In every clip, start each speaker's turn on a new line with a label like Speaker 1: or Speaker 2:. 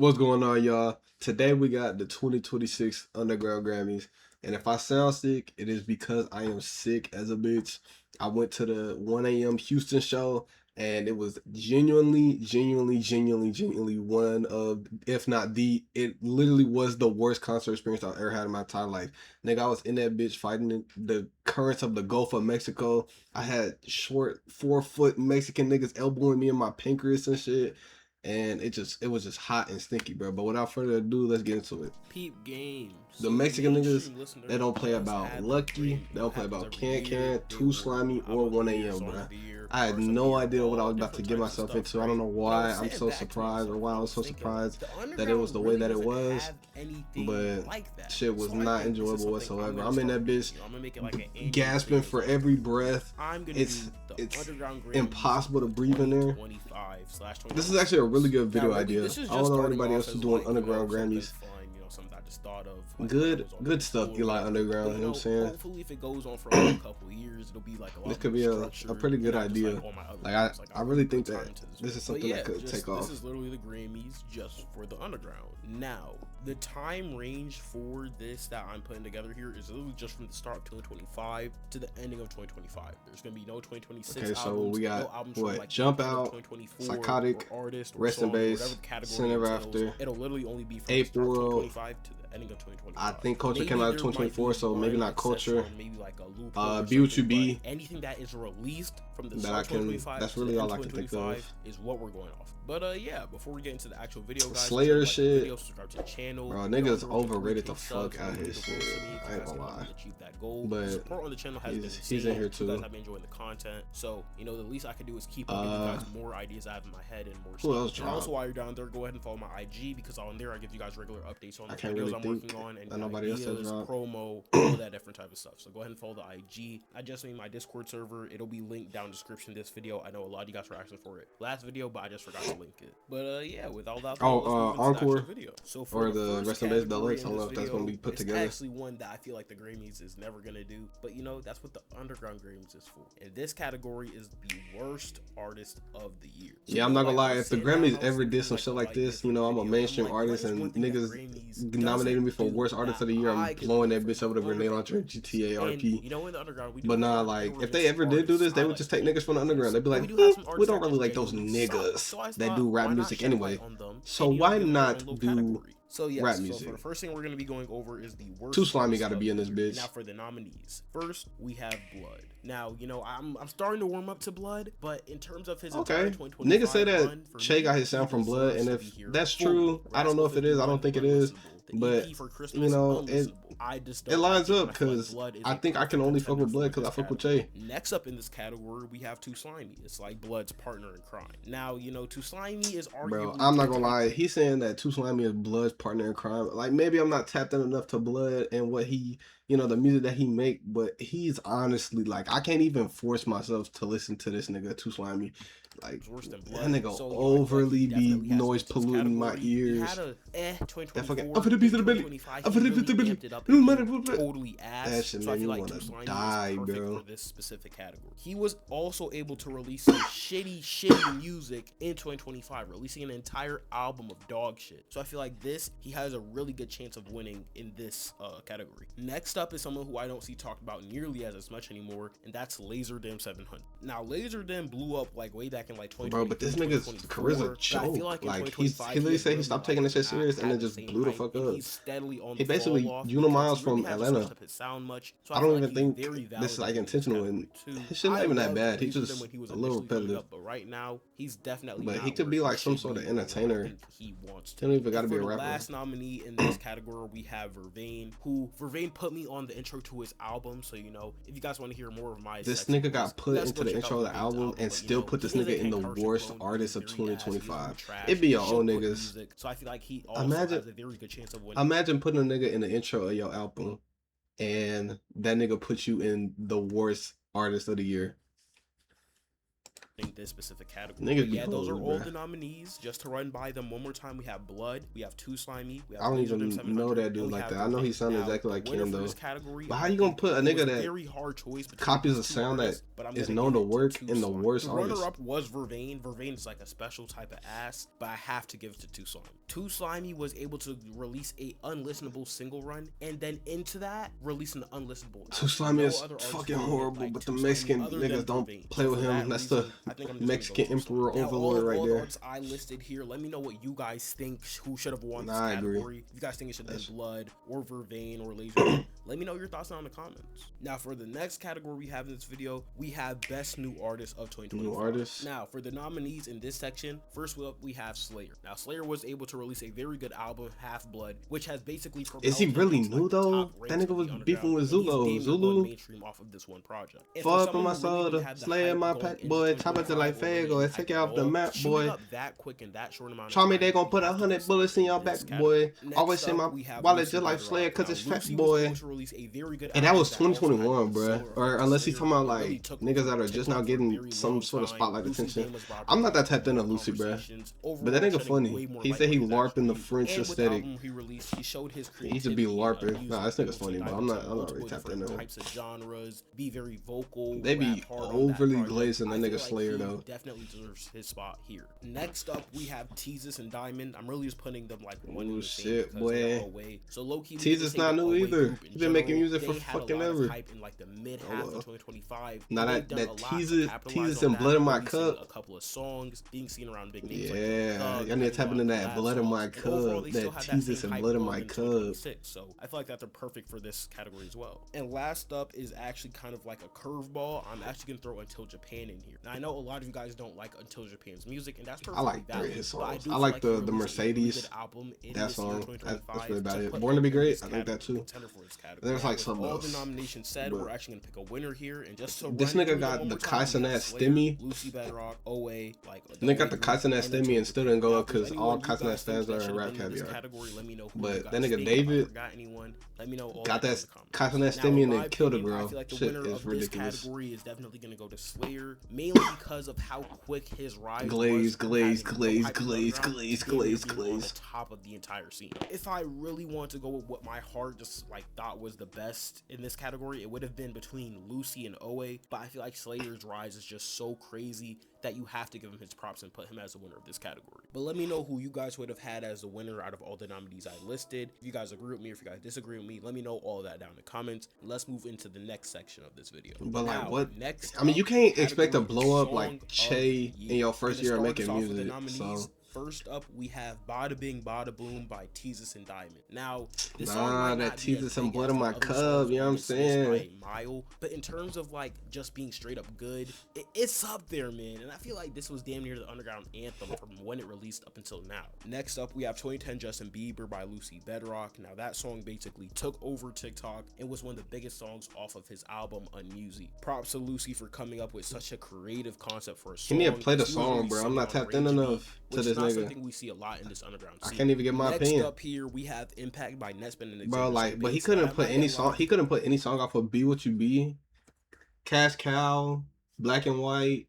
Speaker 1: What's going on, y'all? Today we got the 2026 Underground Grammys. And if I sound sick, it is because I am sick as a bitch. I went to the 1 a.m. Houston show and it was genuinely one of, if not the, it literally was the worst concert experience I've ever had in my entire life. Nigga, I was in that bitch fighting in the currents of the Gulf of Mexico. I had short 4-foot Mexican niggas elbowing me in my pancreas and shit. And it was just hot and stinky, bro. But without further ado, let's get into it.
Speaker 2: Peep games.
Speaker 1: The Mexican niggas, they don't play about Lucky, they don't play about Can, Too Slimy, or 1 a.m., bro. I had no idea what I was about to get myself into. I don't know why I'm so surprised or why I was so surprised that it was the way that it was. But shit was not enjoyable whatsoever. I'm in that bitch gasping for every breath. It's impossible to breathe in there. This is actually a really good video idea. I don't know anybody else who's doing Underground Grammys. Good stuff, Eli Underground, you know what I'm saying?
Speaker 2: Hopefully if it goes on for like a couple years, it'll be like a lot.
Speaker 1: This could be a pretty good idea. Like I really think that this is something that could take off.
Speaker 2: This is literally the Grammys just for the Underground. Now, the time range for this that I'm putting together here is literally just from the start of 2025 to the ending of 2025. There's gonna be no 2026
Speaker 1: Okay, so
Speaker 2: albums,
Speaker 1: we got
Speaker 2: no albums
Speaker 1: what?
Speaker 2: From like
Speaker 1: Jump Out, Psychotic,
Speaker 2: artist,
Speaker 1: Rest in Base, Center After,
Speaker 2: it'll literally only be from
Speaker 1: Ape
Speaker 2: the start of
Speaker 1: World.
Speaker 2: 2025 to the ending of 2025.
Speaker 1: I think Culture came out in 2024, so maybe not Culture.
Speaker 2: Maybe like a loop.
Speaker 1: Be What You Be.
Speaker 2: Anything that is released from the
Speaker 1: That
Speaker 2: start
Speaker 1: I
Speaker 2: of
Speaker 1: can.
Speaker 2: 2025
Speaker 1: That's
Speaker 2: to
Speaker 1: really
Speaker 2: the
Speaker 1: all
Speaker 2: end
Speaker 1: I
Speaker 2: of
Speaker 1: can think of.
Speaker 2: 2025 is what we're going off. But yeah, before we get into the actual video, guys,
Speaker 1: Slayer
Speaker 2: like
Speaker 1: shit.
Speaker 2: video, subscribe to the channel.
Speaker 1: Bro, niggas overrated the fuck out his shit. I ain't gonna lie. But
Speaker 2: support on the channel has
Speaker 1: he's in here too.
Speaker 2: You guys have been enjoying the content, so you know the least I can do is keep on giving you guys more ideas I have in my head and more
Speaker 1: who else
Speaker 2: stuff. And
Speaker 1: dropped?
Speaker 2: also, while you're down there, go ahead and follow my IG because on there I give you guys regular updates on the videos
Speaker 1: really
Speaker 2: I'm working on and
Speaker 1: nobody else
Speaker 2: ideas,
Speaker 1: has dropped.
Speaker 2: promo, all that different type of stuff. So go ahead and follow the IG. I just made my Discord server. It'll be linked down in the description of this video. I know a lot of you guys were asking for it last video, but I just forgot to link it. But yeah, with all that,
Speaker 1: Encore
Speaker 2: video. So for
Speaker 1: or the Rest in Base Deluxe. I don't know if that's gonna be put together.
Speaker 2: Actually, one that I feel like the Grammys is never gonna do, but you know that's what the Underground Grammys is for. And this category is the worst artist of the year. So
Speaker 1: yeah, I'm not gonna lie. If the Grammys ever did some shit like this, you know, I'm a mainstream artist and niggas nominated me for worst artist of the year. I'm blowing that bitch over the grenade launcher GTA RP.
Speaker 2: You know, in the Underground,
Speaker 1: but nah, like if they ever did do this, they would just take niggas from the Underground. They'd be like, we don't really like those niggas that do rap music anyway. So why not do rap music?
Speaker 2: So for the first thing we're going to be going over is the worst.
Speaker 1: Too Slimy got to be in this bitch.
Speaker 2: Now for the nominees, first we have Blood. Now you know I'm starting to warm up to Blood, but in terms of his
Speaker 1: okay, niggas say that Che got his sound from Blood, and if that's true, I don't know if it is. I don't think it is. But you know, it lines up because I think I can only fuck with Blood because I fuck with Che.
Speaker 2: Next up in this category, we have Too Slimy. It's like Blood's partner in crime. Now you know Too Slimy is arguably.
Speaker 1: Bro, I'm not gonna lie. He's saying that Too Slimy is Blood's partner in crime. Like maybe I'm not tapped in enough to Blood and what he, you know, the music that he make. But he's honestly like I can't even force myself to listen to this nigga Too Slimy. Like that nigga so, overly be noise polluting my ears. That fucking up for the piece of the belly. Up for the piece of the belly.
Speaker 2: Totally ass.
Speaker 1: That shit made me wanna die, bro.
Speaker 2: For this specific category, he was also able to release some shitty music in 2025, releasing an entire album of dog shit. So I feel like he has a really good chance of winning in this category. Next up is someone who I don't see talked about nearly as much anymore, and that's Laserdem 700. Now Laserdem blew up like way back in like 2020.
Speaker 1: Bro, but this nigga's career's a joke. Like he literally said he stopped taking this shit serious and then just blew the fuck up. He basically Miles from Atlanta. I don't even think this is like intentional, and his shit not even that bad. He's just a little repetitive.
Speaker 2: But right now, he's definitely.
Speaker 1: But he could be like some sort of entertainer.
Speaker 2: He wants
Speaker 1: to. He don't even gotta be a rapper.
Speaker 2: Last nominee in this category, we have Vervain, who Vervain put me on the intro to his album. So you know, if you guys want to hear more of my,
Speaker 1: this nigga got put into the intro of the album and still put this nigga in the worst artist of 2025. It be your own niggas.
Speaker 2: So I feel like he also has a very good chance of winning.
Speaker 1: Imagine putting a nigga in the intro of your album, and that nigga puts you in the worst artist of the year.
Speaker 2: I think this specific category.
Speaker 1: Niggas be
Speaker 2: Yeah, those are
Speaker 1: hoes,
Speaker 2: all
Speaker 1: bruh.
Speaker 2: the nominees. Just to run by them one more time, we have Blood, we have Too Slimy, we have
Speaker 1: I don't
Speaker 2: Laser
Speaker 1: even
Speaker 2: Dim 700,
Speaker 1: know that dude
Speaker 2: and we
Speaker 1: like
Speaker 2: have
Speaker 1: that. I know he
Speaker 2: Vervain.
Speaker 1: sounded
Speaker 2: Now,
Speaker 1: exactly
Speaker 2: the
Speaker 1: like
Speaker 2: winner
Speaker 1: Ken
Speaker 2: for
Speaker 1: though.
Speaker 2: this category,
Speaker 1: But how
Speaker 2: I
Speaker 1: you gonna
Speaker 2: think
Speaker 1: put a
Speaker 2: it
Speaker 1: nigga
Speaker 2: was
Speaker 1: that
Speaker 2: very hard choice between
Speaker 1: copies a
Speaker 2: these two
Speaker 1: sound that
Speaker 2: artists, but I'm
Speaker 1: is
Speaker 2: gonna
Speaker 1: known
Speaker 2: give
Speaker 1: to
Speaker 2: it
Speaker 1: work
Speaker 2: Too
Speaker 1: in the
Speaker 2: Slimy.
Speaker 1: worst
Speaker 2: The
Speaker 1: artist?
Speaker 2: runner-up was Vervain. Vervain is like a special type of ass, but I have to give it to Too Slimy. Too Slimy was able to release a unlistenable single run, and then into that, release an unlistenable
Speaker 1: Too
Speaker 2: album.
Speaker 1: Slimy
Speaker 2: No
Speaker 1: is
Speaker 2: other artist
Speaker 1: fucking
Speaker 2: did it
Speaker 1: horrible,
Speaker 2: like
Speaker 1: but the
Speaker 2: Too Slimy
Speaker 1: Mexican
Speaker 2: other
Speaker 1: niggas
Speaker 2: than
Speaker 1: don't
Speaker 2: Vervain.
Speaker 1: play
Speaker 2: So
Speaker 1: with
Speaker 2: for
Speaker 1: him.
Speaker 2: that
Speaker 1: That's
Speaker 2: reason,
Speaker 1: the
Speaker 2: I think I'm just
Speaker 1: Mexican
Speaker 2: gonna go Too Slimy.
Speaker 1: emperor
Speaker 2: Now,
Speaker 1: overlord right
Speaker 2: all the
Speaker 1: there.
Speaker 2: artists I listed here, let me know what you guys think who should have won this
Speaker 1: Nah, I agree.
Speaker 2: category. If you guys think it should have been Blood or Vervain or Laser, let me know your thoughts down in the comments. Now, for the next category we have in this video, we have Best New Artist of 2025.
Speaker 1: New artist.
Speaker 2: Now, for the nominees in this section, first up we have Slayer. Now, Slayer was able to release a very good album, Half Blood, which has basically
Speaker 1: Is he
Speaker 2: propelled him
Speaker 1: really
Speaker 2: into,
Speaker 1: new
Speaker 2: like, the
Speaker 1: though?
Speaker 2: top
Speaker 1: That
Speaker 2: ranks
Speaker 1: nigga
Speaker 2: of
Speaker 1: was
Speaker 2: the
Speaker 1: beefing with
Speaker 2: underground, and he's
Speaker 1: Zulu.
Speaker 2: damn near
Speaker 1: Zulu.
Speaker 2: gone mainstream off of this one project. And for
Speaker 1: Fuck on
Speaker 2: someone
Speaker 1: my
Speaker 2: who really
Speaker 1: soda.
Speaker 2: didn't have the
Speaker 1: Slayer
Speaker 2: hype
Speaker 1: my
Speaker 2: going
Speaker 1: pack,
Speaker 2: into
Speaker 1: boy. Chop it
Speaker 2: 2025
Speaker 1: like
Speaker 2: or really
Speaker 1: Fago.
Speaker 2: any
Speaker 1: Take
Speaker 2: hype
Speaker 1: it
Speaker 2: at
Speaker 1: off the
Speaker 2: all,
Speaker 1: map,
Speaker 2: shooting
Speaker 1: boy.
Speaker 2: up that quick in that short amount of
Speaker 1: Try me,
Speaker 2: time,
Speaker 1: they gonna
Speaker 2: we
Speaker 1: put
Speaker 2: have to
Speaker 1: 100
Speaker 2: give
Speaker 1: bullets in your
Speaker 2: this
Speaker 1: back,
Speaker 2: category.
Speaker 1: boy.
Speaker 2: Next
Speaker 1: Always say
Speaker 2: up,
Speaker 1: my
Speaker 2: we have
Speaker 1: wallet
Speaker 2: Lucy
Speaker 1: just like
Speaker 2: Bedrock.
Speaker 1: Slayer cause
Speaker 2: Now,
Speaker 1: it's fat,
Speaker 2: Lucy was
Speaker 1: boy.
Speaker 2: able to release a very good
Speaker 1: And that
Speaker 2: album
Speaker 1: was
Speaker 2: that also had
Speaker 1: 2021,
Speaker 2: the
Speaker 1: bruh.
Speaker 2: solo
Speaker 1: Or
Speaker 2: effect
Speaker 1: unless he's
Speaker 2: Slayer.
Speaker 1: talking about
Speaker 2: It really
Speaker 1: like
Speaker 2: took
Speaker 1: niggas
Speaker 2: over
Speaker 1: that are just
Speaker 2: TikTok
Speaker 1: now
Speaker 2: for a
Speaker 1: getting
Speaker 2: very
Speaker 1: some
Speaker 2: long
Speaker 1: sort of
Speaker 2: time.
Speaker 1: spotlight
Speaker 2: Lucy's
Speaker 1: attention.
Speaker 2: name was brought up
Speaker 1: I'm
Speaker 2: in
Speaker 1: not that tapped
Speaker 2: more
Speaker 1: into Lucy, bruh.
Speaker 2: conversations.
Speaker 1: But
Speaker 2: Overall,
Speaker 1: that nigga
Speaker 2: shedding
Speaker 1: funny.
Speaker 2: way more
Speaker 1: He
Speaker 2: light
Speaker 1: said
Speaker 2: on
Speaker 1: he
Speaker 2: his
Speaker 1: LARPed in the
Speaker 2: actually.
Speaker 1: French
Speaker 2: And with the
Speaker 1: aesthetic.
Speaker 2: album he released, he showed his
Speaker 1: He used to be
Speaker 2: creativity
Speaker 1: LARPing.
Speaker 2: music,
Speaker 1: Nah, this
Speaker 2: able
Speaker 1: nigga's
Speaker 2: to
Speaker 1: funny, but
Speaker 2: dive
Speaker 1: I'm not
Speaker 2: into
Speaker 1: really
Speaker 2: multiple
Speaker 1: tapped
Speaker 2: different
Speaker 1: into him.
Speaker 2: types of genres, be very vocal,
Speaker 1: They
Speaker 2: rap
Speaker 1: be
Speaker 2: hard on that
Speaker 1: overly
Speaker 2: project.
Speaker 1: glazing that
Speaker 2: I feel
Speaker 1: nigga
Speaker 2: like
Speaker 1: Slayer
Speaker 2: he
Speaker 1: though.
Speaker 2: definitely deserves his spot here. Next up, we have Teezus and Diamond. I'm really just putting them like one in
Speaker 1: Oh
Speaker 2: the same
Speaker 1: shit,
Speaker 2: because they're
Speaker 1: boy.
Speaker 2: Away. So low key, we
Speaker 1: Teezus
Speaker 2: just say
Speaker 1: not
Speaker 2: the
Speaker 1: new
Speaker 2: Away
Speaker 1: either.
Speaker 2: group in
Speaker 1: He been making
Speaker 2: general,
Speaker 1: music for
Speaker 2: they had a
Speaker 1: fucking
Speaker 2: lot of
Speaker 1: ever.
Speaker 2: hype in like the mid
Speaker 1: Oh
Speaker 2: half of
Speaker 1: well.
Speaker 2: 2025.
Speaker 1: Now
Speaker 2: And they've
Speaker 1: that
Speaker 2: done a lot to
Speaker 1: Teezus
Speaker 2: capitalize
Speaker 1: and
Speaker 2: on
Speaker 1: Blood
Speaker 2: that,
Speaker 1: in My
Speaker 2: releasing
Speaker 1: Cup.
Speaker 2: a couple of songs, being seen around big names like
Speaker 1: Yeah,
Speaker 2: Thug,
Speaker 1: y'all need to tap
Speaker 2: having
Speaker 1: into
Speaker 2: a lot of
Speaker 1: that
Speaker 2: collab
Speaker 1: Blood in My
Speaker 2: songs. And overall,
Speaker 1: Cup.
Speaker 2: they
Speaker 1: That
Speaker 2: still have that
Speaker 1: Teezus
Speaker 2: same
Speaker 1: and
Speaker 2: hype
Speaker 1: Blood in
Speaker 2: going
Speaker 1: My
Speaker 2: into
Speaker 1: Cup.
Speaker 2: 2026. So I feel like that they're perfect for this category as well. And last up is actually kind of like a curveball. I'm actually gonna throw Until Japan in here. Now I know a lot of you guys don't like Until Japan's music, and that's
Speaker 1: I
Speaker 2: perfectly
Speaker 1: like three
Speaker 2: valid.
Speaker 1: of his
Speaker 2: But I
Speaker 1: songs.
Speaker 2: do
Speaker 1: I
Speaker 2: feel
Speaker 1: like
Speaker 2: like
Speaker 1: the
Speaker 2: he released a really
Speaker 1: Mercedes.
Speaker 2: good album in
Speaker 1: That
Speaker 2: this year,
Speaker 1: song.
Speaker 2: 2025,
Speaker 1: That's really about
Speaker 2: to
Speaker 1: it.
Speaker 2: put
Speaker 1: Born to
Speaker 2: him
Speaker 1: Be
Speaker 2: in
Speaker 1: Great.
Speaker 2: this
Speaker 1: I think that
Speaker 2: category,
Speaker 1: too.
Speaker 2: contender for this category.
Speaker 1: There's like
Speaker 2: With
Speaker 1: something
Speaker 2: all the
Speaker 1: else.
Speaker 2: nominations said,
Speaker 1: But
Speaker 2: we're actually gonna pick a winner here, and just to
Speaker 1: this
Speaker 2: run
Speaker 1: nigga
Speaker 2: through them
Speaker 1: got
Speaker 2: one
Speaker 1: the
Speaker 2: more time, we
Speaker 1: Kaizenat
Speaker 2: have Slayer,
Speaker 1: Stimmy.
Speaker 2: Lucy Bedrock, OA, like the
Speaker 1: Nigga got
Speaker 2: OA
Speaker 1: the
Speaker 2: group,
Speaker 1: Kaizenat
Speaker 2: and then
Speaker 1: Stimmy
Speaker 2: Until
Speaker 1: and still
Speaker 2: Japan.
Speaker 1: didn't go
Speaker 2: Now,
Speaker 1: up
Speaker 2: if there's
Speaker 1: because
Speaker 2: anyone
Speaker 1: all
Speaker 2: you guys
Speaker 1: Kaizenat
Speaker 2: think
Speaker 1: fans
Speaker 2: that
Speaker 1: are
Speaker 2: should
Speaker 1: in
Speaker 2: have
Speaker 1: rap
Speaker 2: been in this
Speaker 1: caviar.
Speaker 2: category, let me know who you
Speaker 1: But
Speaker 2: guys
Speaker 1: that nigga
Speaker 2: think. If I
Speaker 1: David
Speaker 2: forgot anyone, let me know all
Speaker 1: got
Speaker 2: that in
Speaker 1: that
Speaker 2: the comments.
Speaker 1: Kaizenat
Speaker 2: Now,
Speaker 1: Stimmy
Speaker 2: in
Speaker 1: and
Speaker 2: my
Speaker 1: then killed a
Speaker 2: opinion, I
Speaker 1: girl.
Speaker 2: feel like the
Speaker 1: Shit
Speaker 2: winner
Speaker 1: is
Speaker 2: of this
Speaker 1: ridiculous.
Speaker 2: category is definitely going to go to Slayer, mainly because of how quick his rise
Speaker 1: Glaze,
Speaker 2: was from
Speaker 1: glaze,
Speaker 2: having no
Speaker 1: glaze,
Speaker 2: hype in the
Speaker 1: glaze,
Speaker 2: underground
Speaker 1: glaze,
Speaker 2: to damn near
Speaker 1: glaze,
Speaker 2: being on the
Speaker 1: glaze.
Speaker 2: top of the entire scene. If I really want to go with what my heart just like thought was the best in this category, it would have been between Lucy and OA, but I feel like Slayer's rise is just so crazy that you have to give him his props and put him as the winner of this category. But let me know who you guys would have had as the winner out of all the nominees I listed. If you guys agree with me, or if you guys disagree with me, let me know all that down in the comments. And let's move into the next section of this video.
Speaker 1: But
Speaker 2: now,
Speaker 1: like what?
Speaker 2: Next
Speaker 1: I mean, you can't
Speaker 2: category
Speaker 1: expect to
Speaker 2: is
Speaker 1: blow up
Speaker 2: Song
Speaker 1: like
Speaker 2: of
Speaker 1: Che
Speaker 2: the
Speaker 1: in your
Speaker 2: Year.
Speaker 1: first
Speaker 2: And to
Speaker 1: year of
Speaker 2: start us
Speaker 1: making
Speaker 2: off with the
Speaker 1: music.
Speaker 2: nominees,
Speaker 1: So
Speaker 2: first up, we have Bada Bing Bada Boom by Teezus and Diamond. Now, this
Speaker 1: nah,
Speaker 2: song might
Speaker 1: that
Speaker 2: not be as
Speaker 1: Teezus and
Speaker 2: big
Speaker 1: Blood
Speaker 2: as
Speaker 1: in
Speaker 2: the
Speaker 1: My
Speaker 2: other
Speaker 1: Cup.
Speaker 2: songs
Speaker 1: You know what
Speaker 2: on
Speaker 1: I'm
Speaker 2: this list by
Speaker 1: saying?
Speaker 2: a mile, but in terms of like just being straight up good, it's up there, man. And I feel like this was damn near the underground anthem from when it released up until now. Next up, we have 2010 Justin Bieber by Lucy Bedrock. Now, that song basically took over TikTok and was one of the biggest songs off of his album Unmusic. Props to Lucy for coming up with such a creative concept for a song.
Speaker 1: He need to play the
Speaker 2: He was
Speaker 1: song,
Speaker 2: really
Speaker 1: bro. I'm
Speaker 2: singing
Speaker 1: not
Speaker 2: on
Speaker 1: tapped in
Speaker 2: Rage
Speaker 1: enough
Speaker 2: Beat,
Speaker 1: to
Speaker 2: which
Speaker 1: this
Speaker 2: is not
Speaker 1: nigga.
Speaker 2: something we see a lot in this underground
Speaker 1: I
Speaker 2: scene.
Speaker 1: can't even get my
Speaker 2: Next
Speaker 1: opinion.
Speaker 2: up here, we have Impact by Netspin and
Speaker 1: Bro,
Speaker 2: Xavier
Speaker 1: like,
Speaker 2: So
Speaker 1: but he
Speaker 2: Bass.
Speaker 1: couldn't
Speaker 2: Now,
Speaker 1: put any song. He couldn't put any song off of Be What You Be, Cash Cow, Black and White,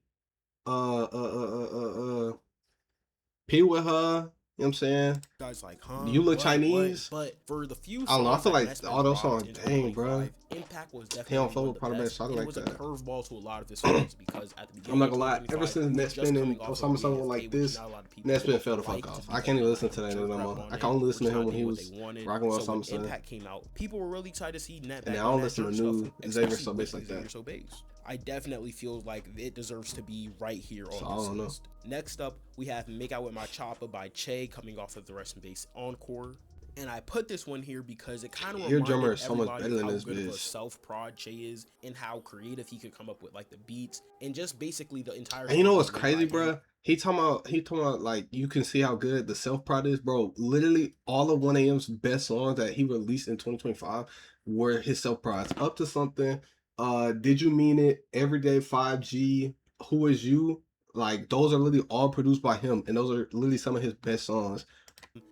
Speaker 1: P with her. You know what I'm saying?
Speaker 2: Guys like, huh?
Speaker 1: You Look
Speaker 2: What?
Speaker 1: Chinese.
Speaker 2: But for the few songs
Speaker 1: I don't know. I feel
Speaker 2: that
Speaker 1: like
Speaker 2: Netspin
Speaker 1: all those
Speaker 2: dropped
Speaker 1: songs,
Speaker 2: in
Speaker 1: dang, bro.
Speaker 2: 2025, Impact was
Speaker 1: He don't
Speaker 2: definitely
Speaker 1: fuck
Speaker 2: one
Speaker 1: with
Speaker 2: of
Speaker 1: part
Speaker 2: the
Speaker 1: of that
Speaker 2: best.
Speaker 1: song
Speaker 2: And it
Speaker 1: like
Speaker 2: was a
Speaker 1: that.
Speaker 2: curveball to a lot of his fans because at the beginning
Speaker 1: I'm not
Speaker 2: of
Speaker 1: gonna lie. Ever
Speaker 2: 2025,
Speaker 1: since
Speaker 2: he was just
Speaker 1: Netspin
Speaker 2: coming
Speaker 1: and
Speaker 2: off of
Speaker 1: Osama Summer
Speaker 2: BFK,
Speaker 1: like
Speaker 2: which
Speaker 1: this,
Speaker 2: not a lot of people
Speaker 1: Netspin fell the
Speaker 2: like
Speaker 1: fuck
Speaker 2: to
Speaker 1: off.
Speaker 2: be
Speaker 1: I can't even
Speaker 2: put
Speaker 1: listen
Speaker 2: like
Speaker 1: to that
Speaker 2: jerk
Speaker 1: no
Speaker 2: rap
Speaker 1: more.
Speaker 2: on
Speaker 1: I
Speaker 2: it,
Speaker 1: can only listen
Speaker 2: which
Speaker 1: to him
Speaker 2: not
Speaker 1: when he
Speaker 2: did what
Speaker 1: was
Speaker 2: they wanted.
Speaker 1: rocking with
Speaker 2: So when
Speaker 1: Osama Summer.
Speaker 2: Impact came out, people were really excited to see Net
Speaker 1: And
Speaker 2: back
Speaker 1: I
Speaker 2: on
Speaker 1: don't
Speaker 2: that
Speaker 1: listen to
Speaker 2: jerk
Speaker 1: new
Speaker 2: stuff,
Speaker 1: Xavier
Speaker 2: especially
Speaker 1: So
Speaker 2: with
Speaker 1: Bass like
Speaker 2: Xavier
Speaker 1: that.
Speaker 2: So Bass. I definitely feel like it deserves to be right here
Speaker 1: So I
Speaker 2: on this
Speaker 1: don't know.
Speaker 2: list. Next up, we have Make Out With My Choppa by Che coming off of the Rest in Bass Encore. And I put this one here because it kind of
Speaker 1: Your
Speaker 2: reminded
Speaker 1: drummer is so much
Speaker 2: everybody
Speaker 1: better than
Speaker 2: how
Speaker 1: this
Speaker 2: good of a
Speaker 1: bitch.
Speaker 2: self-prod Che is and how creative he could come up with like the beats and just basically the entire.
Speaker 1: And you know
Speaker 2: song
Speaker 1: what's
Speaker 2: was made
Speaker 1: crazy,
Speaker 2: by him.
Speaker 1: bro? He talking about like you can see how good the self prod is, bro. Literally all of 1AM's best songs that he released in 2025 were his self prods. Up to Something, Did You Mean It, Everyday 5G, Who Is You? Like those are literally all produced by him, and those are literally some of his best songs.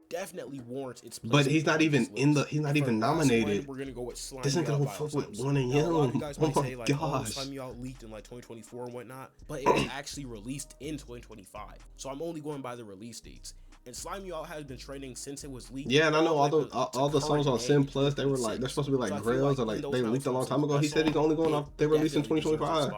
Speaker 2: definitely warrants its place.
Speaker 1: But he's not even in the. He's not even nominated.
Speaker 2: We're gonna go with Slime
Speaker 1: This
Speaker 2: You
Speaker 1: nigga
Speaker 2: Out
Speaker 1: don't
Speaker 2: by
Speaker 1: fuck with
Speaker 2: Osama.
Speaker 1: 1
Speaker 2: Now, a lot of you
Speaker 1: a.m.
Speaker 2: guys
Speaker 1: Oh
Speaker 2: might
Speaker 1: my
Speaker 2: say like, "Oh,
Speaker 1: gosh.
Speaker 2: Slime You Out leaked in like 2024 and whatnot," but it was actually released in 2025. So I'm only going by the release dates. And Slime You Out has been trending since it was leaked.
Speaker 1: Yeah, and I know all the songs on Sin Plus, they were like, they're supposed to be like grails, or like they leaked a long time ago. He said he's only going off, they released in 2025.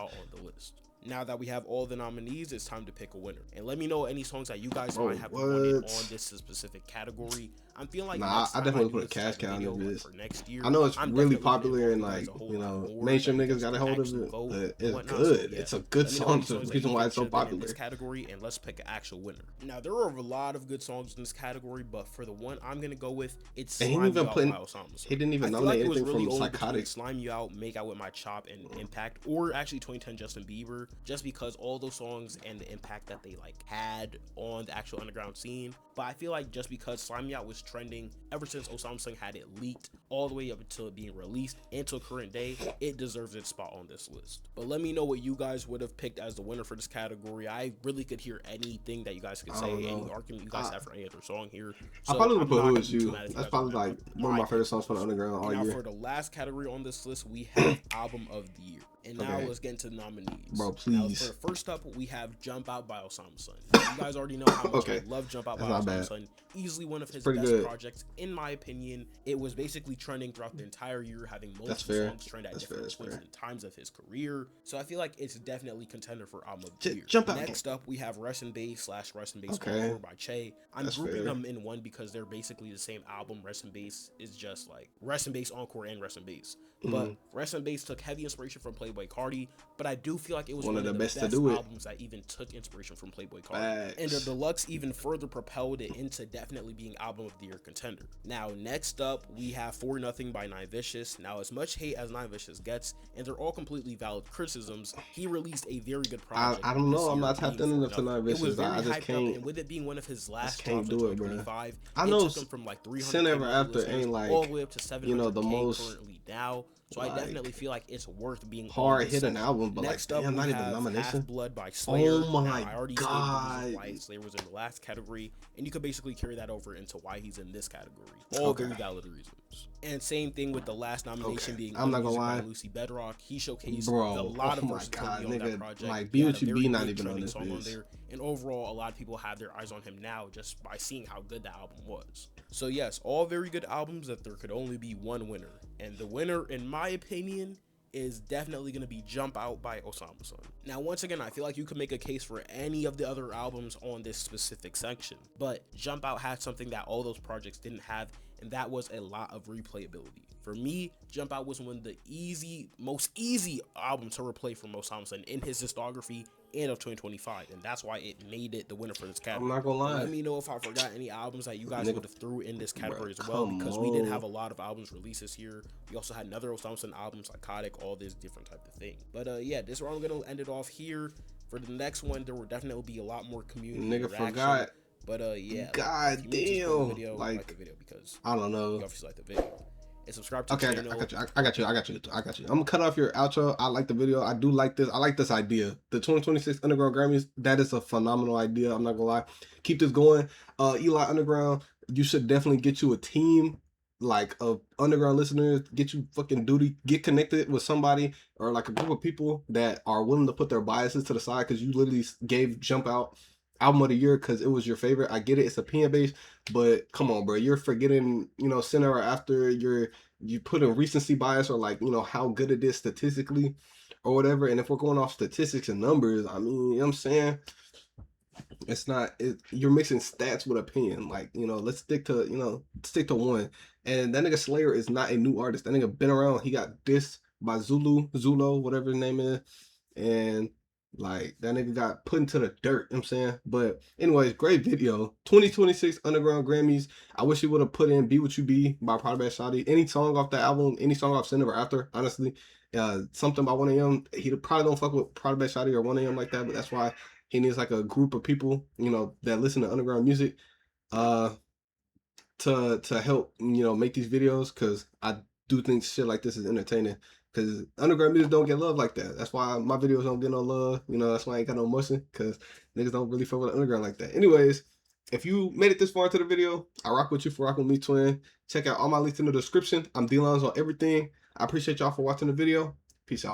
Speaker 2: Now that we have all the nominees, it's time to pick a winner. And let me know any songs that you guys might have wanted on this specific category. I'm feeling like
Speaker 1: I definitely put a cash count of this.
Speaker 2: For next year.
Speaker 1: I know it's really popular and like, you know, mainstream niggas got a hold of it, but it's good. It's a good song. It's the reason why it's so popular.
Speaker 2: This category, and let's pick an actual winner. Now there are a lot of good songs in this category, but for the one I'm gonna go with, it's Slime You Out by Osama.
Speaker 1: He didn't even nominate anything from Psychotic.
Speaker 2: Slime You Out, Make Out With My Chop, and Impact, or actually 2010 Justin Bieber, just because all those songs and the impact that they like had on the actual underground scene. But I feel like just because Slime You Out was trending ever since Osama Singh had it leaked all the way up until it being released until current day, it deserves its spot on this list. But let me know what you guys would have picked as the winner for this category. I really could hear anything that you guys could say, any argument you guys have for any other song here. So
Speaker 1: I probably would put Who Is You. That's probably like one of my favorite songs from the underground all year.
Speaker 2: Now for the last category on this list, we have Album of the Year. And now let's get into the nominees.
Speaker 1: Bro, please.
Speaker 2: Now, for first up, we have Jump Out by Osama Sun. You guys already know how much I love Jump Out by Osama Sun. Easily one of his best projects, in my opinion. It was basically trending throughout the entire year, having multiple songs trend at different points and times of his career. So I feel like it's definitely contender for Album of the Year. Next up, we have Rest in Bass / Rest in Bass Encore by Che. I'm grouping them in one because they're basically the same album. Rest in Bass is just like Rest in Bass Encore and Rest in Bass. But Rest in Bass took heavy inspiration from Playboi Carti, but I do feel like it was one of the best albums that even took inspiration from Playboi Carti. And the deluxe even further propelled it into definitely being Album of the Year contender. Now, next up, we have For Nothing by Nine Vicious. Now, as much hate as Nine Vicious gets, and they're all completely valid criticisms, he released a very good project.
Speaker 1: I don't know. I'm not tapped in enough to Nine Vicious. I just can't.
Speaker 2: And with it being one of his last drops in 2025,
Speaker 1: I know
Speaker 2: it took him from like 300
Speaker 1: Sin Ever After ain't like,
Speaker 2: all the way up to 700K,
Speaker 1: you know, the most
Speaker 2: currently now. So I definitely feel like it's worth being
Speaker 1: hard hitting album, but
Speaker 2: next
Speaker 1: like,
Speaker 2: up,
Speaker 1: damn, not even nomination.
Speaker 2: Half Blood by Slayer.
Speaker 1: Oh my
Speaker 2: I already
Speaker 1: god,
Speaker 2: said why Slayer was in the last category, and you could basically carry that over into why he's in this category. All very valid reasons. And same thing with the last nomination being
Speaker 1: I'm not gonna lie,
Speaker 2: Lucy Bedrock. He showcased a lot of versatility on that project.
Speaker 1: Like B.O.T.B. not even on this
Speaker 2: song on there, and overall, a lot of people have their eyes on him now just by seeing how good the album was. So yes, all very good albums that there could only be one winner, and the winner, in my opinion, is definitely going to be Jump Out by Osama Sun. Now, once again, I feel like you could make a case for any of the other albums on this specific section, but Jump Out had something that all those projects didn't have, and that was a lot of replayability. For me, Jump Out was one of the most easy albums to replay from Osama Sun in his discography and of 2025, and that's why it made it the winner for this category.
Speaker 1: I'm not gonna lie.
Speaker 2: Let me know if I forgot any albums that you guys would have threw in this category as well, because we did have a lot of albums released this year. We also had another Osama Sun album, Psychotic, all this different type of thing. But yeah, this round I'm gonna end it off here. For the next one, there will definitely be a lot more community interaction.
Speaker 1: Forgot.
Speaker 2: But yeah,
Speaker 1: god damn,
Speaker 2: like the video because
Speaker 1: I don't know.
Speaker 2: You obviously like the video. And subscribe to the channel.
Speaker 1: I got you. I'm gonna cut off your outro. I like the video. I do like this. I like this idea. The 2026 Underground Grammys, that is a phenomenal idea. I'm not gonna lie. Keep this going. Eli Underground, you should definitely get you a team like of underground listeners. Get you fucking get connected with somebody or like a group of people that are willing to put their biases to the side, because you literally gave Jump Out Album of the Year because it was your favorite. I get it, it's opinion based, but come on, bro, you're forgetting, you know, Sin Ever After. You put a recency bias, or like, you know, how good it is statistically or whatever. And if we're going off statistics and numbers, I mean, you know what I'm saying, it's not you're mixing stats with opinion. Like, you know, let's stick to one. And that nigga Slayer is not a new artist. That nigga been around. He got dissed by Zulo, whatever his name is, and like that nigga got put into the dirt, you know what I'm saying? But anyways, great video. 2026 Underground Grammys. I wish he would have put in Be What You Be by Prada Bad Shawty. Any song off the album, any song off Sin Ever After, honestly. Something by 1 a.m. He probably don't fuck with Prada Bad Shawty or 1 a.m. like that, but that's why he needs like a group of people, you know, that listen to underground music to help, you know, make these videos, because I do think shit like this is entertaining. Because underground music don't get love like that. That's why my videos don't get no love. You know, that's why I ain't got no motion. Because niggas don't really fuck with underground like that. Anyways, If you made it this far into the video, I rock with you for rocking with me, twin. Check out all my links in the description. I'm dlahnz on everything. I appreciate y'all for watching the video. Peace out.